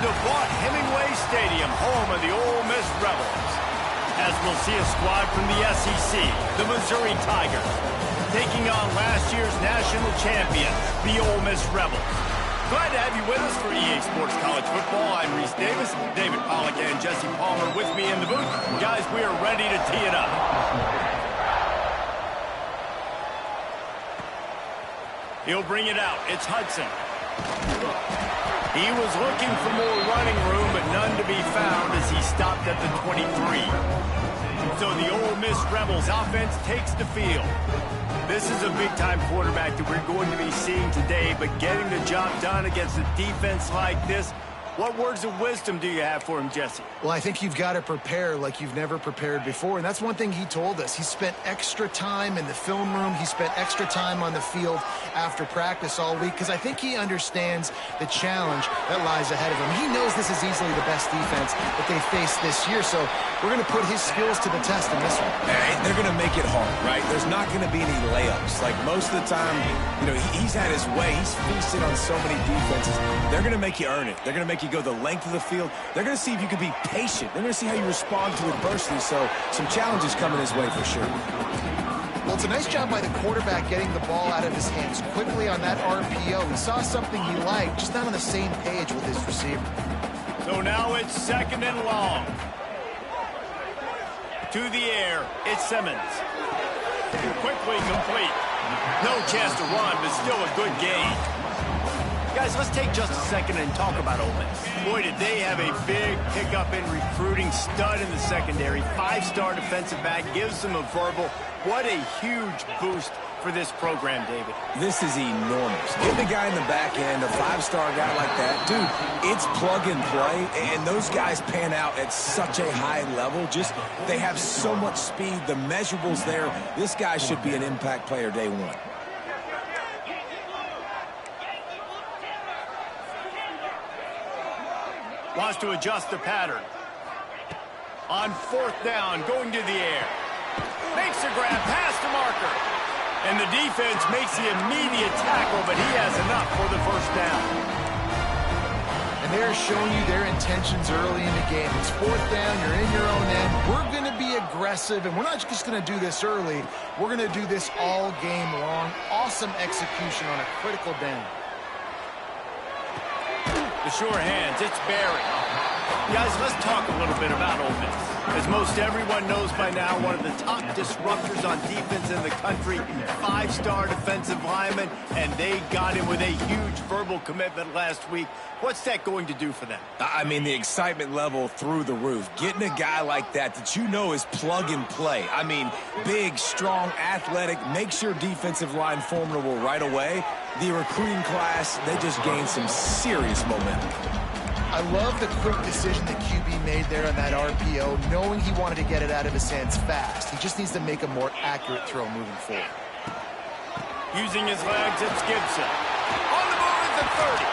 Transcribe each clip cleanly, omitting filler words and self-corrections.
to Hemingway Stadium, home of the Ole Miss Rebels. As we'll see a squad from the SEC, the Missouri Tigers, taking on last year's national champions, the Ole Miss Rebels. Glad to have you with us for EA Sports College Football. I'm Reese Davis, David Pollack and Jesse Palmer with me in the booth. Guys, we are ready to tee it up. He'll bring it out. It's Hudson. He was looking for more running room, but none to be found as he stopped at the 23. So the Ole Miss Rebels offense takes the field. This is a big-time quarterback that we're going to be seeing today, but getting the job done against a defense like this, what words of wisdom do you have for him, Jesse? Well, I think you've got to prepare like you've never prepared before, and that's one thing he told us. He spent extra time in the film room. He spent extra time on the field after practice all week because I think he understands the challenge that lies ahead of him. He knows this is easily the best defense that they face this year, so we're going to put his skills to the test in this one. They're going to make it hard, right? There's not going to be any layups. Like most of the time, he's had his way. He's feasted on so many defenses. They're going to make you earn it. They're going to make you go the length of the field. They're going to see if you can be patient. They're going to see how you respond to adversity. So some challenges coming his way for sure. Well, it's a nice job by the quarterback getting the ball out of his hands quickly on that RPO. He saw something he liked, just not on the same page with his receiver. So now it's second and long. To the air, it's Simmons. Quickly complete. No chance to run, but still a good gain. Guys, let's take just a second and talk about Ole Miss. Boy, did they have a big pickup in recruiting. Stud in the secondary. 5-star defensive back. Gives them a verbal. What a huge boost for this program, David. This is enormous. Get the guy in the back end, a 5-star guy like that. Dude, it's plug and play, and those guys pan out at such a high level. Just, they have so much speed. The measurables there. This guy should be an impact player day one. Wants to adjust the pattern. On fourth down, going to the air. Makes a grab past the marker. And the defense makes the immediate tackle, but he has enough for the first down. And they're showing you their intentions early in the game. It's fourth down, you're in your own end. We're going to be aggressive, and we're not just going to do this early. We're going to do this all game long. Awesome execution on a critical down. The sure hands, it's Barry. Guys, let's talk a little bit about Ole Miss. As most everyone knows by now, one of the top disruptors on defense in the country, 5-star defensive lineman, and they got him with a huge verbal commitment last week. What's that going to do for them? I mean, the excitement level through the roof. Getting a guy like that you know is plug and play. I mean, big, strong, athletic, makes your defensive line formidable right away. The recruiting class, they just gained some serious momentum. I love the quick decision that QB made there on that RPO, knowing he wanted to get it out of his hands fast. He just needs to make a more accurate throw moving forward. Using his legs, it's Gibson. On the move at the 30.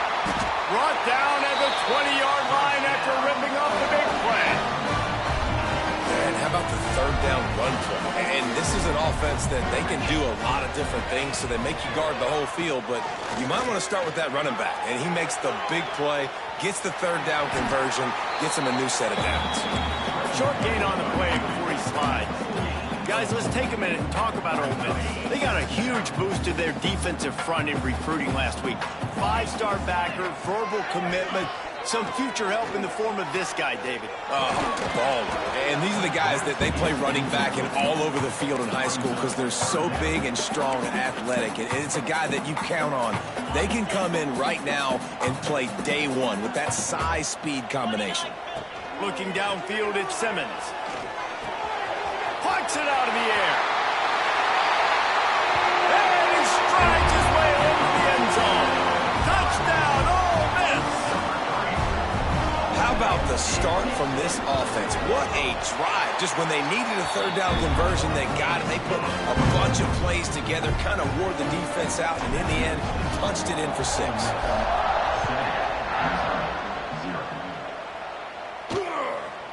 Brought down at the 20-yard line after ripping off the big play. And how about the third down run play? And this is an offense that they can do a lot of different things, so they make you guard the whole field, but you might want to start with that running back. And he makes the big play, gets the third down conversion, gets him a new set of downs. Short gain on the play before he slides. Guys, let's take a minute and talk about Ole Miss. They got a huge boost to their defensive front in recruiting last week. 5-star backer, verbal commitment, some future help in the form of this guy, David. Baller. And these are the guys that they play running back and all over the field in high school because they're so big and strong and athletic. And it's a guy that you count on. They can come in right now and play day one with that size-speed combination. Looking downfield, it's Simmons. Plucks it out of the air. And he strides his way into the end zone. Touchdown, Ole Miss. How about the start from this offense? What a drive. Just when they needed a third down conversion, they got it. They put a bunch of plays together, kind of wore the defense out, and in the end, punched it in for 6.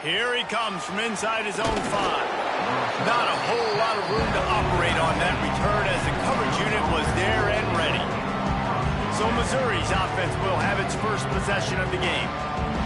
Here he comes from inside his own 5. Not a whole lot of room to operate on that return as the coverage unit was there and ready. So Missouri's offense will have its first possession of the game.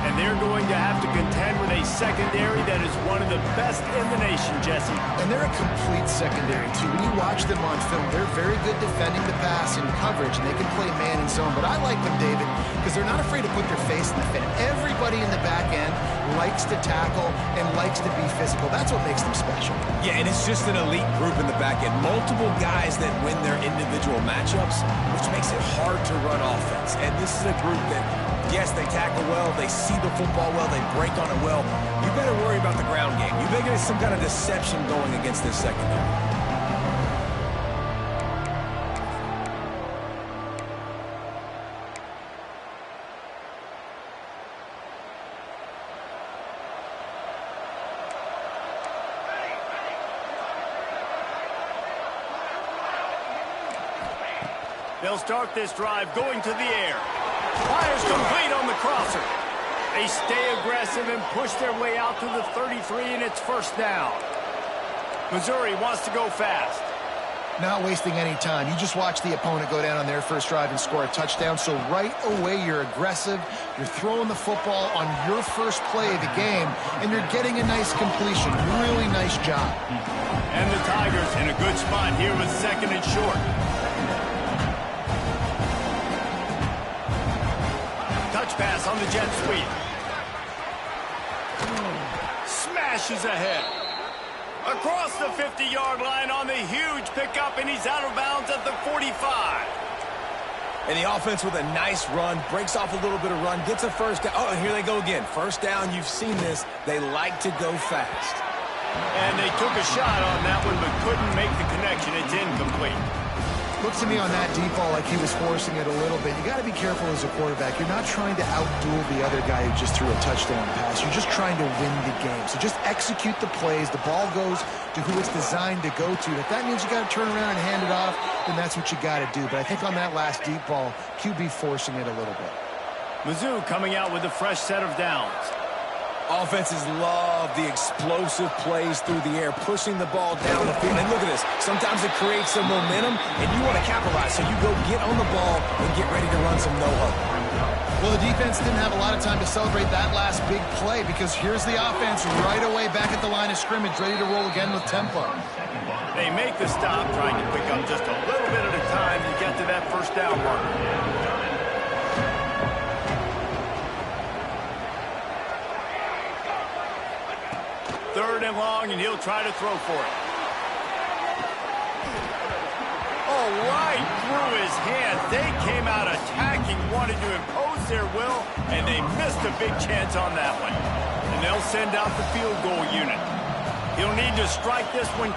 And they're going to have to contend with a secondary that is one of the best in the nation, Jesse. And they're a complete secondary, too. When you watch them on film, they're very good defending the pass in coverage, and they can play man and zone. But I like them, David, because they're not afraid to put their face in the fin. Everybody in the back end likes to tackle and likes to be physical. That's what makes them special. Yeah, and it's just an elite group in the back end. Multiple guys that win their individual matchups, which makes it hard to run offense. And this is a group that, yes, they tackle well, they see the football well, they break on it well. You better worry about the ground game. You better get some kind of deception going against this secondary. They'll start this drive going to the air. Fires complete on the crosser. They stay aggressive and push their way out to the 33, and it's first down. Missouri wants to go fast. Not wasting any time. You just watch the opponent go down on their first drive and score a touchdown. So right away, you're aggressive. You're throwing the football on your first play of the game, and you're getting a nice completion. Really nice job. And the Tigers in a good spot here with second and short. Touch pass on the jet sweep. Smashes ahead. Across the 50-yard line on the huge pickup, and he's out of bounds at the 45. And the offense with a nice run, breaks off a little bit of run, gets a first down. Oh, and here they go again. First down, you've seen this. They like to go fast. And they took a shot on that one, but couldn't make the connection. It's incomplete. Looks to me on that deep ball like he was forcing it a little bit. You got to be careful as a quarterback. You're not trying to outduel the other guy who just threw a touchdown pass. You're just trying to win the game. So just execute the plays. The ball goes to who it's designed to go to. If that means you got to turn around and hand it off, then that's what you got to do. But I think on that last deep ball, QB forcing it a little bit. Mizzou coming out with a fresh set of downs. Offenses love the explosive plays through the air, pushing the ball down the field. And look at this. Sometimes it creates some momentum, and you want to capitalize. So you go get on the ball and get ready to run some no-huddle. Well, the defense didn't have a lot of time to celebrate that last big play because here's the offense right away back at the line of scrimmage, ready to roll again with tempo. They make the stop, trying to pick up just a little bit at a time to get to that first down marker. Third and long, and he'll try to throw for it. Oh, right through his hands. They came out attacking, wanted to impose their will, and they missed a big chance on that one. And they'll send out the field goal unit. He'll need to strike this one.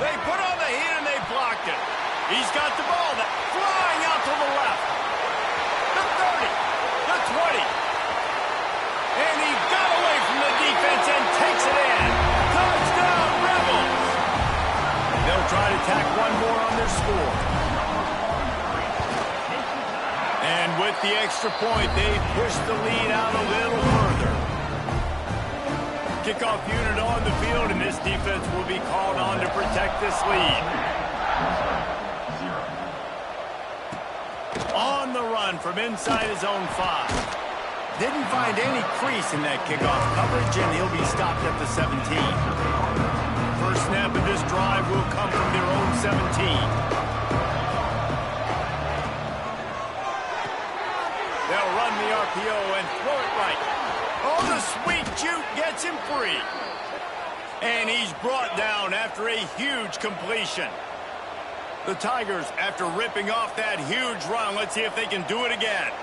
They put on the heat, and they blocked it. He's got the ball flying out to the left. The 30, the 20. And he got away from the defense and takes it in. Touchdown, Rebels! They'll try to tack one more on their score. And with the extra point, they push the lead out a little further. Kickoff unit on the field, and this defense will be called on to protect this lead. On the run from inside his own 5. Didn't find any crease in that kickoff coverage, and he'll be stopped at the 17. First snap of this drive will come from their own 17. They'll run the RPO and throw it right. Oh, the sweet juke gets him free. And he's brought down after a huge completion. The Tigers, after ripping off that huge run, let's see if they can do it again.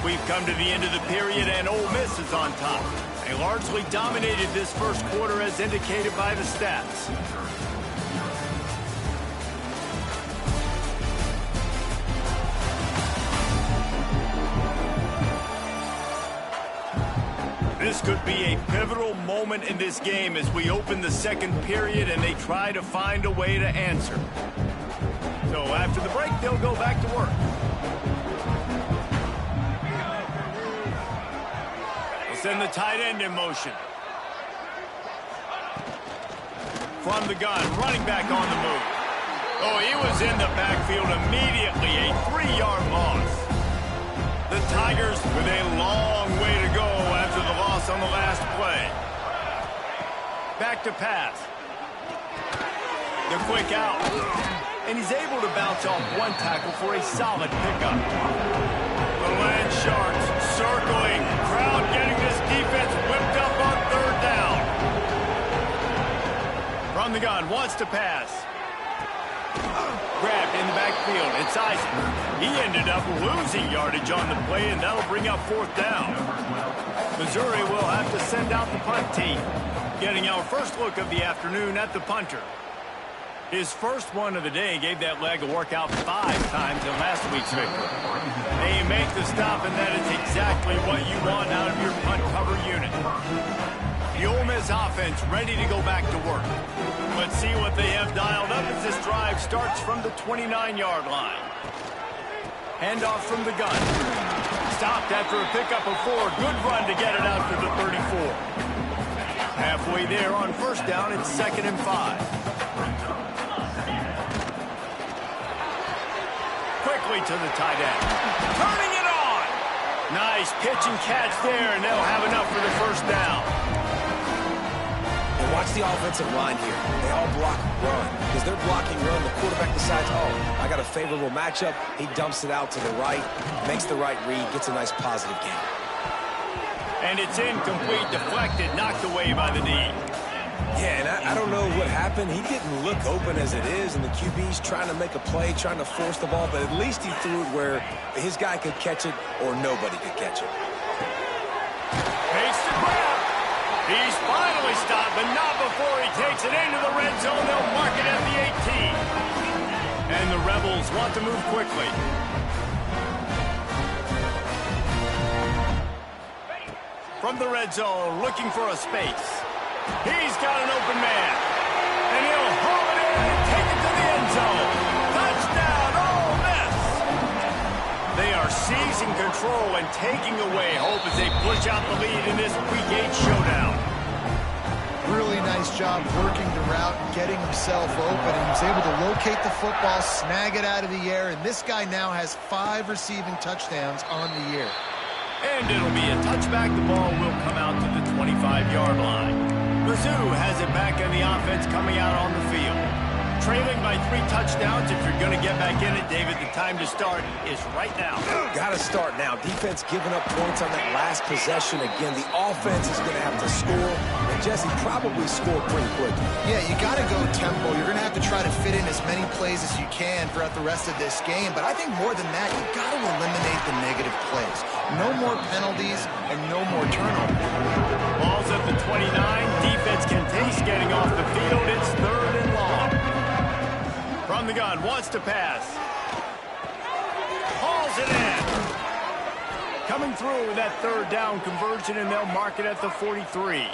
We've come to the end of the period, and Ole Miss is on top. They largely dominated this first quarter as indicated by the stats. This could be a pivotal moment in this game as we open the second period and they try to find a way to answer. So after the break, they'll go back to work. Send the tight end in motion. From the gun, running back on the move. Oh, he was in the backfield immediately, a 3-yard loss. The Tigers with a long way to go after the loss on the last play. Back to pass. The quick out. And he's able to bounce off one tackle for a solid pickup. The Land Sharks circling. Crowd getting this defense whipped up on 3rd down. From the gun, wants to pass. Grabbed in the backfield. It's Isaac. He ended up losing yardage on the play, and that'll bring up 4th down. Missouri will have to send out the punt team. Getting our first look of the afternoon at the punter. His first one of the day gave that leg a workout 5 times in last week's victory. They make the stop, and that is exactly what you want out of your punt cover unit. The Ole Miss offense ready to go back to work. Let's see what they have dialed up as this drive starts from the 29-yard line. Handoff from the gun. Stopped after a pickup of 4. Good run to get it out to the 34. Halfway there on 1st down, it's 2nd and 5. Quickly to the tight end. Turning it on. Nice pitch and catch there, and they'll have enough for the 1st down. And watch the offensive line here. They all block run. Because they're blocking run, the quarterback decides, oh, I got a favorable matchup. He dumps it out to the right, makes the right read, gets a nice positive gain. And it's incomplete, deflected, knocked away by the D. Yeah, and I don't know what happened. He didn't look open as it is, and the QB's trying to make a play, trying to force the ball, but at least he threw it where his guy could catch it or nobody could catch it. Makes the grab. He's finally stopped, but not before he takes it into the red zone. They'll mark it at the 18. And the Rebels want to move quickly. From the red zone, looking for a space. He's got an open man. And he'll haul it in and take it to the end zone. Touchdown, Ole Miss! They are seizing control and taking away hope as they push out the lead in this Week 8 showdown. Really nice job working the route and getting himself open. And he was able to locate the football, snag it out of the air, and this guy now has 5 receiving touchdowns on the year. And it'll be a touchback. The ball will come out to the 25-yard line. Mizzou has it back in the offense coming out on the field. Trailing by 3 touchdowns. If you're going to get back in it, David, the time to start is right now. Got to start now. Defense giving up points on that last possession. Again, the offense is going to have to score. And Jesse probably score pretty quickly. Yeah, you got to go tempo. You're going to have to try to fit in as many plays as you can throughout the rest of this game. But I think more than that, you've got to eliminate the negative plays. No more penalties and no more turnovers. Ball's at the 29. Defense can taste getting off the field. It's 3rd and long. From the gun, wants to pass. Hauls it in. Coming through with that 3rd down conversion, and they'll mark it at the 43.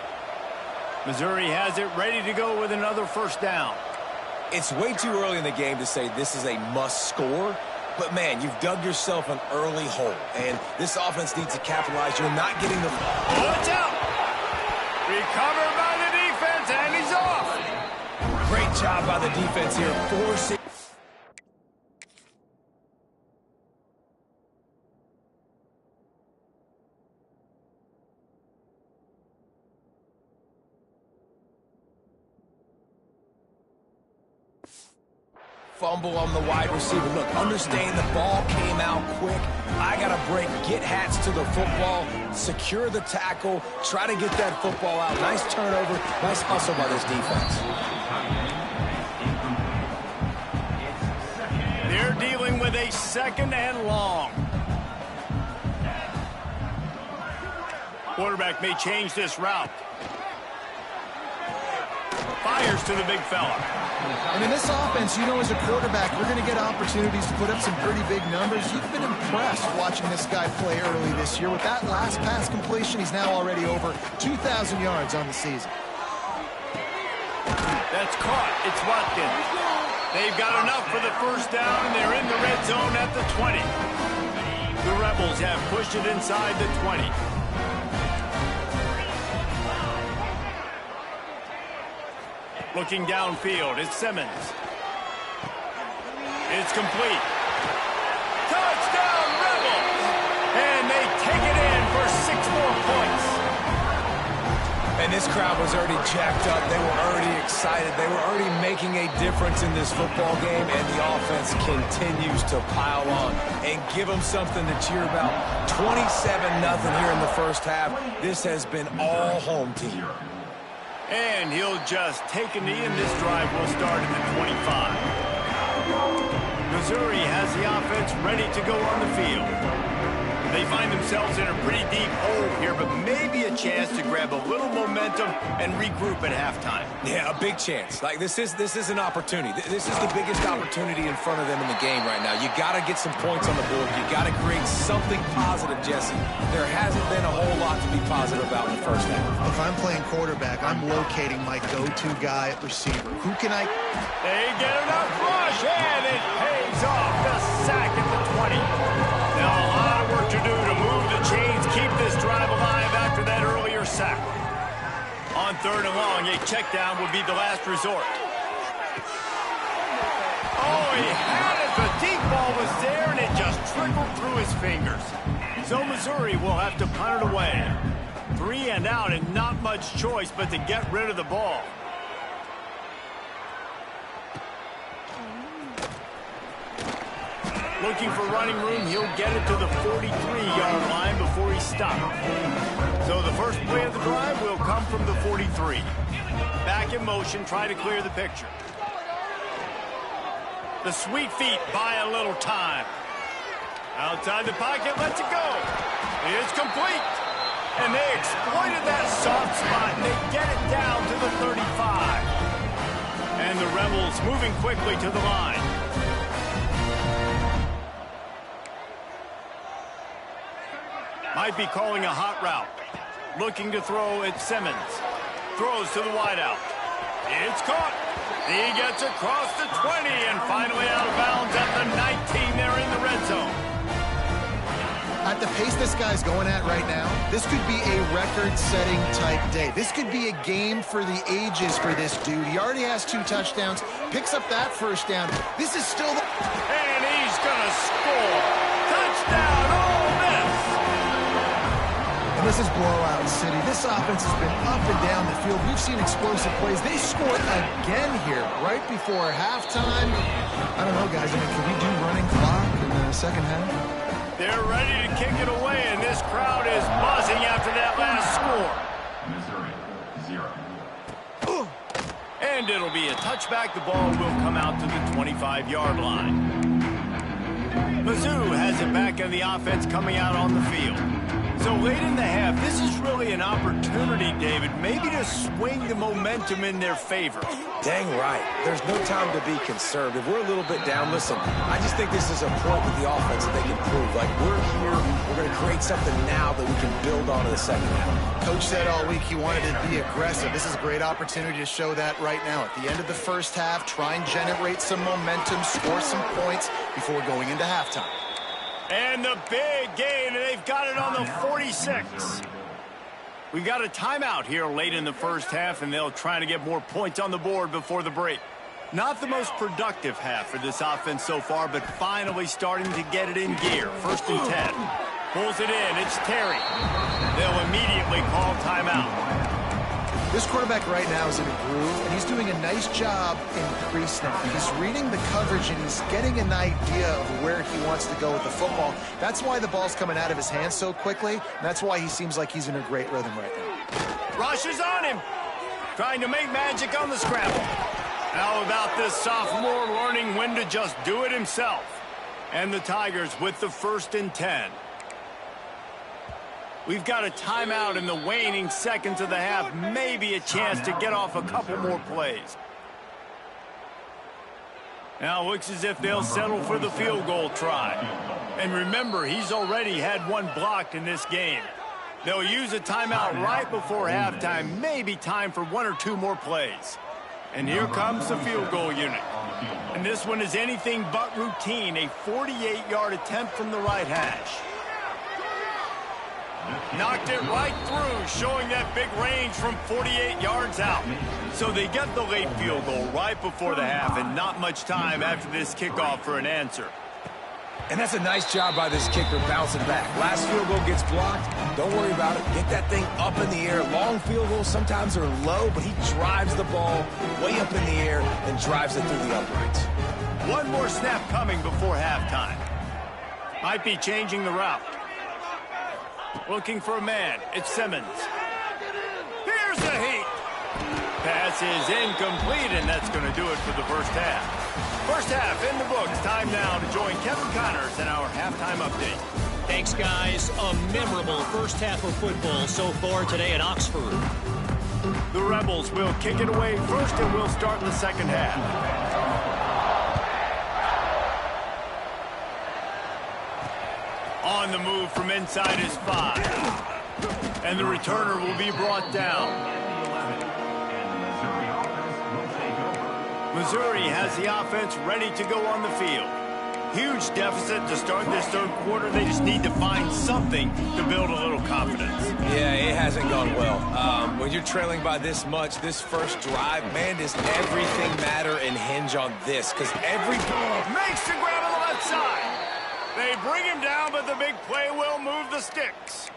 Missouri has it ready to go with another 1st down. It's way too early in the game to say this is a must score. But, man, you've dug yourself an early hole. And this offense needs to capitalize. You're not getting the... Watch out! Recovered by the defense, and he's off. Great job by the defense here. Forcing... Fumble on the wide receiver. Look, understand the ball came out quick. I got to break, get hats to the football, secure the tackle, try to get that football out. Nice turnover, nice hustle by this defense. They're dealing with a 2nd and long. Quarterback may change this route. Fires to the big fella. And in this offense, you know, as a quarterback, you're going to get opportunities to put up some pretty big numbers. You've been impressed watching this guy play early this year. With that last pass completion, he's now already over 2,000 yards on the season. That's caught. It's Watkins. They've got enough for the 1st down, and they're in the red zone at the 20. The Rebels have pushed it inside the 20. Looking downfield, it's Simmons. It's complete. Touchdown, Rebels! And they take it in for 6 more points. And this crowd was already jacked up. They were already excited. They were already making a difference in this football game, and the offense continues to pile on and give them something to cheer about. 27-0 here in the first half. This has been all home team. And he'll just take a knee, and this drive will start at the 25. Missouri has the offense ready to go on the field. They find themselves in a pretty deep hole here, but maybe a chance to grab a little momentum and regroup at halftime. Yeah, a big chance. Like, this is an opportunity. This is the biggest opportunity in front of them in the game right now. You got to get some points on the board. You got to create something positive, Jesse. There hasn't been a whole lot to be positive about in the first half. If I'm playing quarterback, I'm locating my go-to guy at receiver. Who can I... They get enough rush, and it pays off. The sack at the 20. Now a lot of work to do to move the chains, keep this drive alive after that earlier sack. On 3rd and long, a check down would be the last resort. Oh, he had it. The deep ball was there, and it just trickled through his fingers. So Missouri will have to punt it away. 3 and out, and not much choice but to get rid of the ball. Looking for running room, he'll get it to the 43-yard line before he stops. So the first play of the drive will come from the 43. Back in motion, try to clear the picture. The sweet feet buy a little time. Outside the pocket, lets it go. It's complete. And they exploited that soft spot, and they get it down to the 35. And the Rebels moving quickly to the line. Might be calling a hot route. Looking to throw at Simmons. Throws to the wideout. It's caught. He gets across the 20 and finally out of bounds at the 19 there in the red zone. At the pace this guy's going at right now, this could be a record-setting type day. This could be a game for the ages for this dude. He already has 2 touchdowns, picks up that first down. This is still the... And he's going to score. Touchdown, Ole Miss. And this is blowout city. This offense has been up and down the field. We've seen explosive plays. They scored again here right before halftime. I don't know, guys. I mean, can we do running clock in the second half? They're ready to kick it away, and this crowd is buzzing after that last score. And it'll be a touchback. The ball will come out to the 25-yard line. Mizzou has it back on the offense coming out on the field. So late in the half, this is really an opportunity, David, maybe to swing the momentum in their favor. Dang right. There's no time to be concerned. If we're a little bit down, listen, I just think this is a point with the offense that they can prove. Like, we're here, we're going to create something now that we can build on in the second half. Coach said all week he wanted to be aggressive. This is a great opportunity to show that right now. At the end of the first half, try and generate some momentum, score some points before going into halftime. And the big gain, and they've got it on the 46. We've got a timeout here late in the first half, and they'll try to get more points on the board before the break. Not the most productive half for this offense so far, but finally starting to get it in gear. 1st and 10. Pulls it in. It's Terry. They'll immediately call timeout. This quarterback right now is in a groove, and he's doing a nice job in pre-snap. He's reading the coverage, and he's getting an idea of where he wants to go with the football. That's why the ball's coming out of his hands so quickly, and that's why he seems like he's in a great rhythm right now. Rush is on him. Trying to make magic on the scramble. How about this sophomore learning when to just do it himself? And the Tigers with the 1st and 10. We've got a timeout in the waning seconds of the half. Maybe a chance to get off a couple more plays. Now looks as if they'll settle for the field goal try. And remember, he's already had 1 blocked in this game. They'll use a timeout right before halftime. Maybe time for 1 or 2 more plays. And here comes the field goal unit. And this one is anything but routine. A 48-yard attempt from the right hash. Knocked it right through, showing that big range from 48 yards out. So they get the late field goal right before the half, and not much time after this kickoff for an answer. And that's a nice job by this kicker bouncing back. Last field goal gets blocked. Don't worry about it. Get that thing up in the air. Long field goals sometimes are low, but he drives the ball way up in the air and drives it through the uprights. One more snap coming before halftime. Might be changing the route. Looking for a man. It's Simmons. Here's the heat. Pass is incomplete, and that's going to do it for the first half. First half in the books. Time now to join Kevin Connors in our halftime update. Thanks, guys. A memorable first half of football so far today at Oxford. The Rebels will kick it away first, and we'll start the second half. On the move from inside his 5. And the returner will be brought down. Missouri has the offense ready to go on the field. Huge deficit to start this third quarter. They just need to find something to build a little confidence. Yeah, it hasn't gone well. When you're trailing by this much, this first drive, man, does everything matter and hinge on this? Because every ball makes the grab on the left side. They bring him down, but the big play will move the sticks.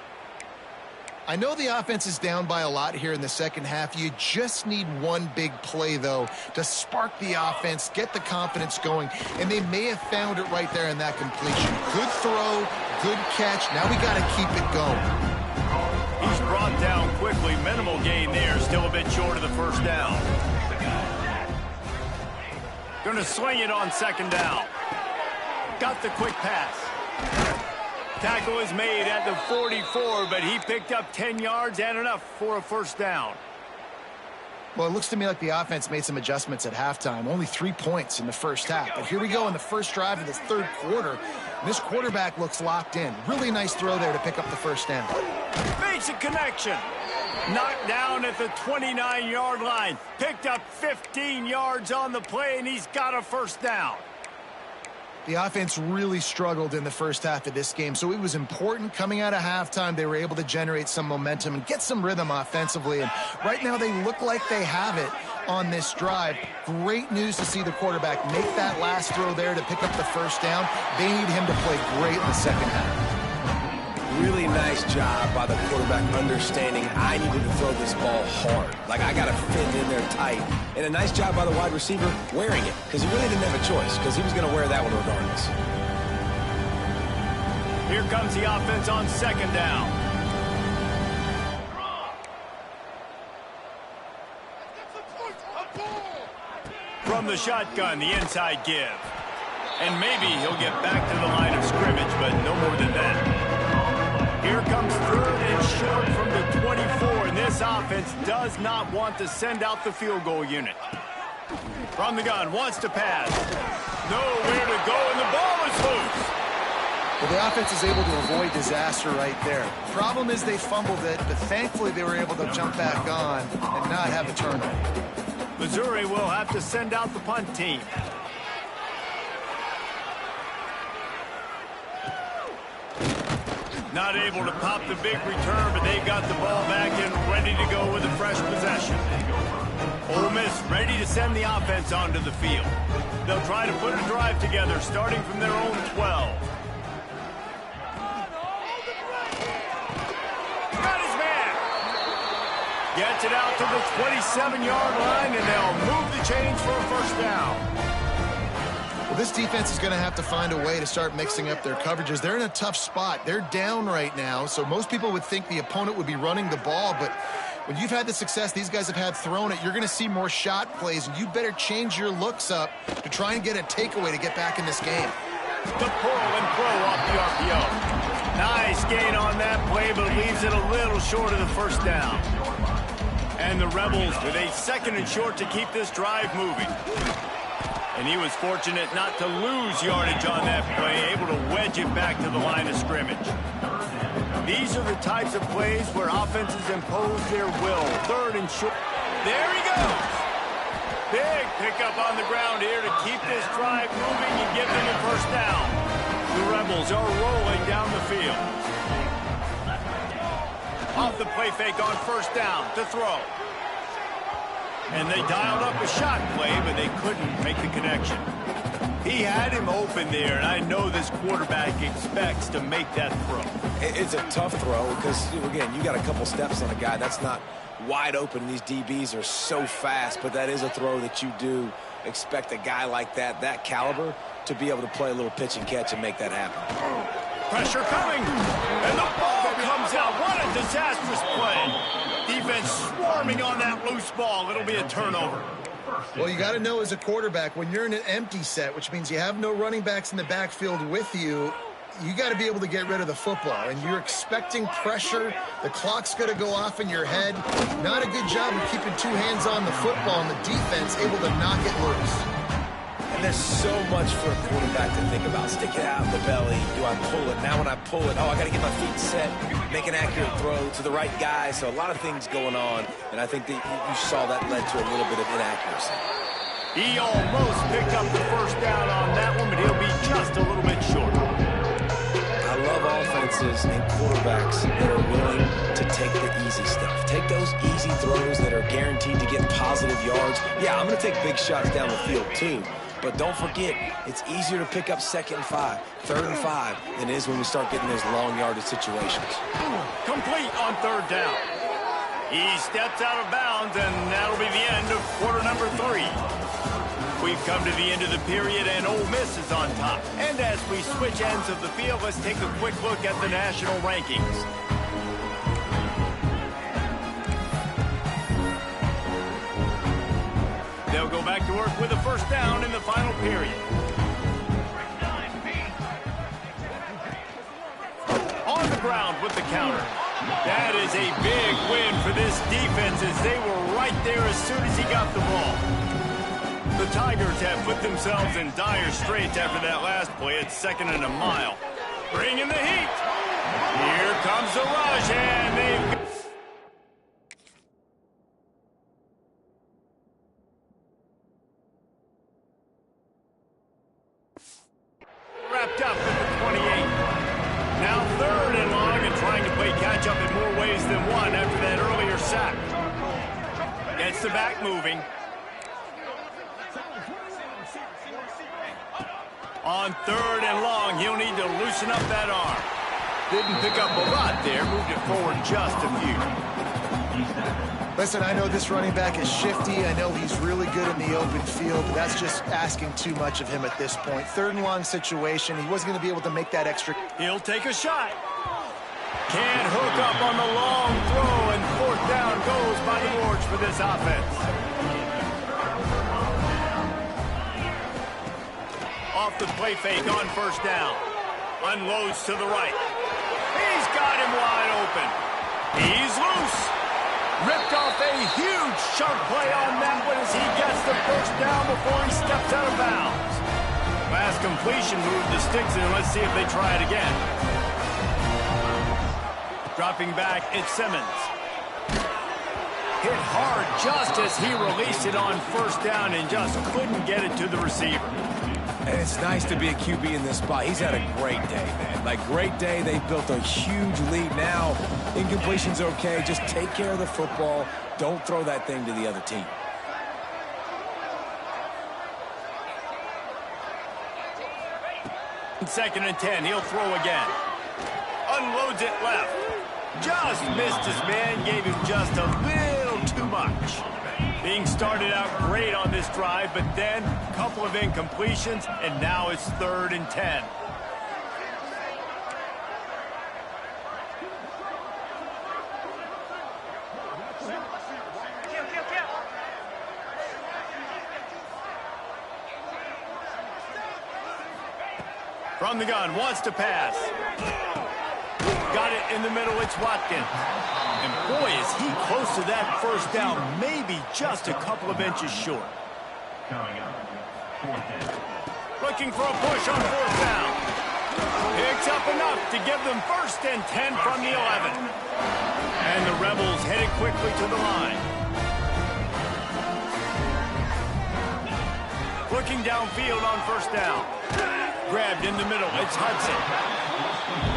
I know the offense is down by a lot here in the second half. You just need one big play, though, to spark the offense, get the confidence going, and they may have found it right there in that completion. Good throw, good catch. Now we got to keep it going. He's brought down quickly. Minimal gain there, still a bit short of the first down. Going to swing it on second down. Got the quick pass. Tackle is made at the 44, but he picked up 10 yards and enough for a first down. Well, it looks to me like the offense made some adjustments at halftime. Only 3 points in the first half. But here we go in the first drive of this third quarter. And this quarterback looks locked in. Really nice throw there to pick up the first down. Makes a connection. Knocked down at the 29-yard line. Picked up 15 yards on the play, and he's got a first down. The offense really struggled in the first half of this game, so it was important coming out of halftime. They were able to generate some momentum and get some rhythm offensively, and right now they look like they have it on this drive. Great news to see the quarterback make that last throw there to pick up the first down. They need him to play great in the second half. Really nice job by the quarterback understanding I needed to throw this ball hard. Like, I got to fit in there tight. And a nice job by the wide receiver wearing it, because he really didn't have a choice, because he was going to wear that one regardless. Here comes the offense on second down. From the shotgun, the inside give. And maybe he'll get back to the line of scrimmage, but no more than that. Here comes third and short from the 24, and this offense does not want to send out the field goal unit. From the gun, wants to pass. Nowhere to go, and the ball is loose. Well, the offense is able to avoid disaster right there. Problem is they fumbled it, but thankfully they were able to jump back on and not have a turnover. Missouri will have to send out the punt team. Not able to pop the big return, but they've got the ball back and ready to go with a fresh possession. Ole Miss ready to send the offense onto the field. They'll try to put a drive together starting from their own 12. Got his man. Gets it out to the 27-yard line, and they'll move the chains for a first down. Well, this defense is going to have to find a way to start mixing up their coverages. They're in a tough spot. They're down right now, so most people would think the opponent would be running the ball, but when you've had the success these guys have had throwing it, you're going to see more shot plays, and you better change your looks up to try and get a takeaway to get back in this game. The pull and throw off the RPO. Nice gain on that play, but leaves it a little short of the first down. And the Rebels with a second and short to keep this drive moving. And he was fortunate not to lose yardage on that play, able to wedge it back to the line of scrimmage. These are the types of plays where offenses impose their will. Third and short. There he goes. Big pickup on the ground here to keep this drive moving and give them a first down. The Rebels are rolling down the field. Off the play fake on first down to throw. And they dialed up a shot play, but they couldn't make the connection. He had him open there, and I know this quarterback expects to make that throw. It's a tough throw because, again, you got a couple steps on a guy. That's not wide open. These DBs are so fast, but that is a throw that you do expect a guy like that caliber, to be able to play a little pitch and catch and make that happen. Pressure coming, and the ball comes out. What a disastrous play. Defense swarming on that loose ball. It'll be a turnover. Well, you got to know as a quarterback, when you're in an empty set, which means you have no running backs in the backfield with you, you got to be able to get rid of the football. And you're expecting pressure. The clock's going to go off in your head. Not a good job of keeping two hands on the football, and the defense able to knock it loose. And there's so much for a quarterback to think about. Stick it out in the belly. Do I pull it? Now when I pull it, I got to get my feet set, make an accurate throw to the right guy. So a lot of things going on, and I think that you saw that led to a little bit of inaccuracy. He almost picked up the first down on that one, but he'll be just a little bit short. I love offenses and quarterbacks that are willing to take the easy stuff. Take those easy throws that are guaranteed to get positive yards. Yeah, I'm going to take big shots down the field too. But don't forget, it's easier to pick up 2nd and 5, 3rd and 5 than it is when we start getting those long yardage situations. Complete on 3rd down. He steps out of bounds, and that'll be the end of quarter number 3. We've come to the end of the period, and Ole Miss is on top. And as we switch ends of the field, let's take a quick look at the national rankings. They'll go back to work with a first down in the final period. On the ground with the counter. That is a big win for this defense, as they were right there as soon as he got the ball. The Tigers have put themselves in dire straits after that last play. It's 2nd and a mile. Bringing the heat. Here comes the rush, and they've wrapped up at the 28. Now 3rd and long, and trying to play catch-up in more ways than one after that earlier sack. Gets the back moving. On 3rd and long, he'll need to loosen up that arm. Didn't pick up a lot there, moved it forward just a few. Listen, I know this running back is shifty. I know he's really good in the open field, but that's just asking too much of him at this point. 3rd and long situation. He wasn't going to be able to make that extra. He'll take a shot. Can't hook up on the long throw, and 4th down goes by the boards for this offense. Off the play fake on first down. Unloads to the right. He's got him wide open. He's loose. Ripped off a huge chunk play on that one as he gets the first down before he steps out of bounds. Last completion moved the sticks in. Let's see if they try it again. Dropping back, it's Simmons. Hit hard just as he released it on first down and just couldn't get it to the receiver. And it's nice to be a QB in this spot. He's had a great day, man. Like, great day. They built a huge lead. Now, incompletion's okay. Just take care of the football. Don't throw that thing to the other team. Second and 10. He'll throw again. Unloads it left. Just missed his man. Gave him just a little too much. Being started out great on this drive, but then a couple of incompletions, and now it's 3rd and 10. From the gun, wants to pass. Got it in the middle, it's Watkins. And boy, is he close to that first down, maybe just a couple of inches short. Looking for a push on 4th down. Picks up enough to give them 1st and 10 from the 11. And the Rebels headed quickly to the line. Looking downfield on 1st down. Grabbed in the middle, it's Hudson.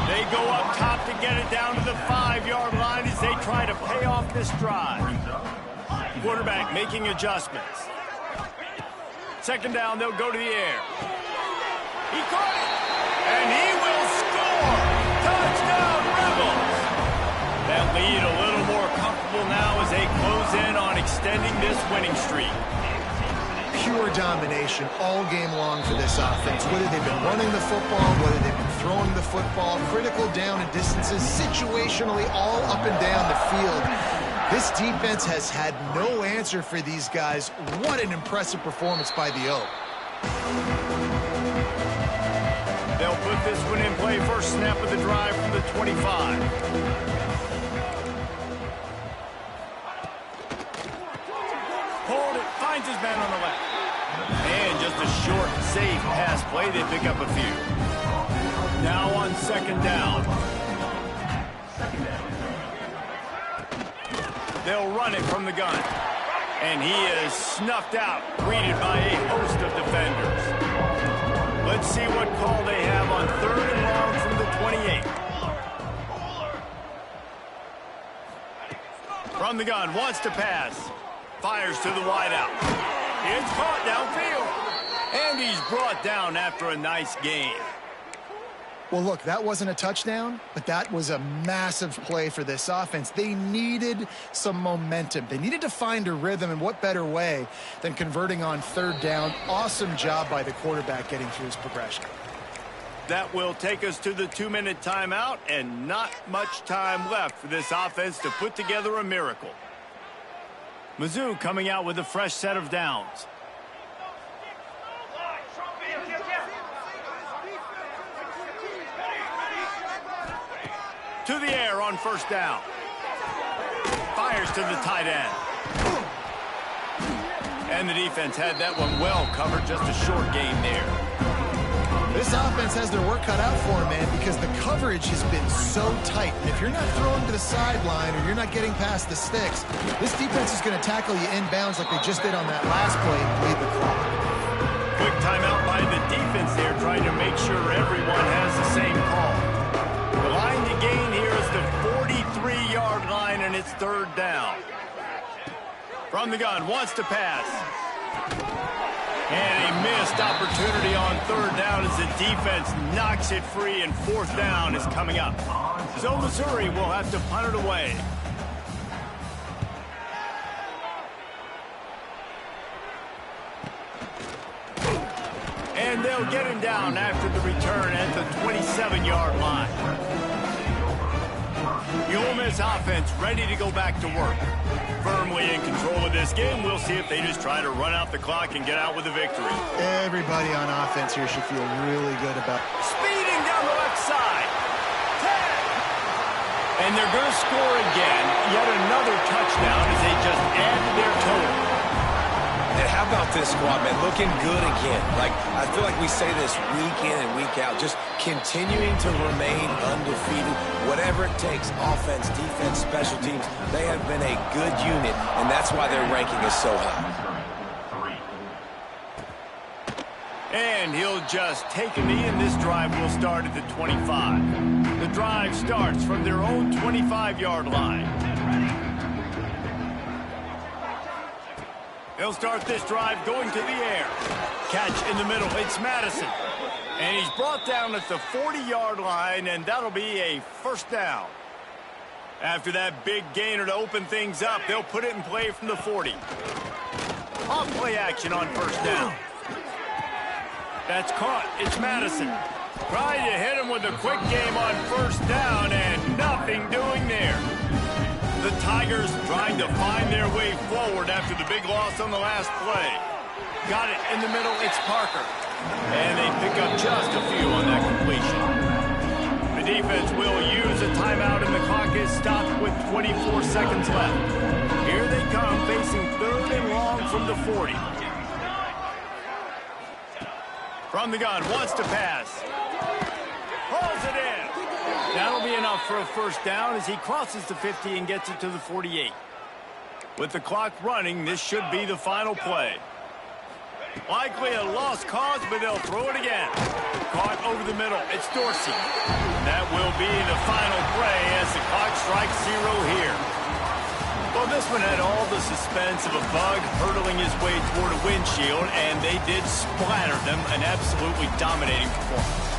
They go up top to get it down to the 5-yard line as they try to pay off this drive. Quarterback making adjustments. Second down, they'll go to the air. He caught it, and he will score. Touchdown, Rebels. That lead a little more comfortable now as they close in on extending this winning streak. Pure domination all game long for this offense. Whether they've been running the football, whether they've been throwing the football, critical down and distances, situationally all up and down the field. This defense has had no answer for these guys. What an impressive performance by the O. They'll put this one in play. First snap of the drive from the 25. Hold it, finds his man on the left. And just a short, safe pass play. They pick up a few. Now on second down. They'll run it from the gun. And he is snuffed out, greeted by a host of defenders. Let's see what call they have on third and long from the 28. From the gun, wants to pass. Fires to the wideout. It's caught downfield. And he's brought down after a nice gain. Well, look, that wasn't a touchdown, but that was a massive play for this offense. They needed some momentum. They needed to find a rhythm, and what better way than converting on third down. Awesome job by the quarterback getting through his progression. That will take us to the 2-minute timeout, and not much time left for this offense to put together a miracle. Mizzou coming out with a fresh set of downs. To the air on first down. Fires to the tight end. And the defense had that one well covered. Just a short gain there. This offense has their work cut out for them, man, because the coverage has been so tight. And if you're not throwing to the sideline or you're not getting past the sticks, this defense is going to tackle you inbounds like they just did on that last play and bleed the clock. Quick timeout by the defense there, trying to make sure everyone has the same call. The line to gain here is the 43-yard line, and it's third down. From the gun, wants to pass. And a missed opportunity on third down as the defense knocks it free, and fourth down is coming up. So Missouri will have to punt it away. And they'll get him down after the return at the 27-yard line. The Ole Miss offense ready to go back to work. Firmly in control of this game. We'll see if they just try to run out the clock and get out with a victory. Everybody on offense here should feel really good about speeding down the left side. 10. And they're going to score again. Yet another touchdown as they just add to their total. And how about this squad, man? Looking good again. Like, I feel like we say this week in and week out. Just continuing to remain undefeated. Whatever it takes, offense, defense, special teams, they have been a good unit, and that's why their ranking is so high. And he'll just take a knee, and this drive will start at the 25. The drive starts from their own 25-yard line. They'll start this drive going to the air. Catch in the middle. It's Madison. And he's brought down at the 40-yard line, and that'll be a first down. After that big gainer to open things up, they'll put it in play from the 40. Off play action on first down. That's caught. It's Madison. Trying to hit him with a quick game on first down, and nothing doing there. The Tigers trying to find their way forward after the big loss on the last play. Got it in the middle. It's Parker. And they pick up just a few on that completion. The defense will use a timeout, and the clock is stopped with 24 seconds left. Here they come, facing third and long from the 40. From the gun, wants to pass. Pulls it in. That'll be enough for a first down as he crosses the 50 and gets it to the 48. With the clock running, this should be the final play. Likely a lost cause, but they'll throw it again. Caught over the middle. It's Dorsey. That will be the final play as the clock strikes 0 here. Well, this one had all the suspense of a bug hurtling his way toward a windshield, and they did splatter them. An absolutely dominating performance.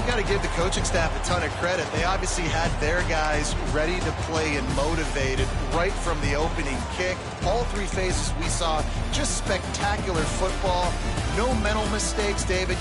You got to give the coaching staff a ton of credit. They obviously had their guys ready to play and motivated right from the opening kick. All three phases we saw just spectacular football. No mental mistakes, David.